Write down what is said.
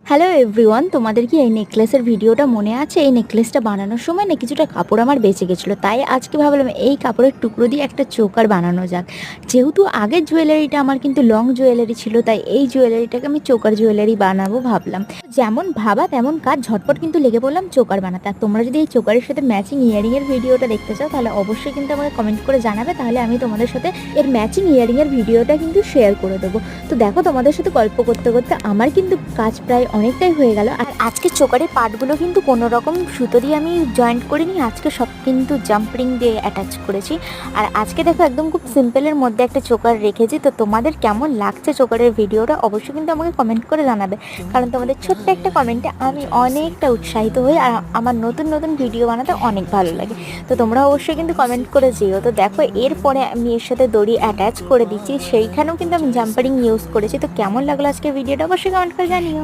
Hello everyone, তোমাদের কি এই নেকলেসের ভিডিওটা মনে আছে? এই নেকলেসটা বানানোর সময় না কিছুটা কাপড় আমার বেঁচে গেছিলো, তাই আজকে ভাবলাম এই কাপড়ের টুকরো দিয়ে একটা চোকার বানানো যাক। যেহেতু আগের জুয়েলারিটা আমার কিন্তু লং জুয়েলারি ছিল, তাই এই জুয়েলারিটাকে আমি চোকার জুয়েলারি বানাবো ভাবলাম। যেমন ভাবা তেমন কাজ, ঝটপট কিন্তু লেগে পড়লাম চোকার বানাতে। আর তোমরা যদি এই চোকারের সাথে ম্যাচিং ইয়ারিংয়ের ভিডিওটা দেখতে চাও তাহলে অবশ্যই কিন্তু আমাকে কমেন্ট করে জানাবে, তাহলে আমি তোমাদের সাথে এর ম্যাচিং ইয়ারিংয়ের ভিডিওটা কিন্তু শেয়ার করে দেবো। তো দেখো, তোমাদের সাথে গল্প করতে করতে আমার কিন্তু কাজ প্রায় অনেকটাই হয়ে গেল। আর আজকে চোকারের পার্টগুলো কিন্তু কোনো রকম সুতো দিয়ে আমি জয়েন্ট করিনি, আজকে সব কিন্তু জাম্পরিং দিয়ে অ্যাটাচ করেছি। আর আজকে দেখো একদম খুব সিম্পলের মধ্যে একটা চোকার রেখেছি। তো তোমাদের কেমন লাগছে চোকারের ভিডিওটা অবশ্যই কিন্তু আমাকে কমেন্ট করে জানাবে, কারণ তোমাদের ছোট্ট একটা কমেন্টে আমি অনেকটা উৎসাহিত হই আর আমার নতুন নতুন ভিডিও বানাতে অনেক ভালো লাগে। তো তোমরা অবশ্যই কিন্তু কমেন্ট করে যেও। তো দেখো, এরপরে আমি এর সাথে দড়ি অ্যাটাচ করে দিচ্ছি, সেইখানেও কিন্তু আমি জাম্পারিং ইউজ করেছি। তো কেমন লাগলো আজকে ভিডিওটা অবশ্যই কমেন্ট করে জানিও।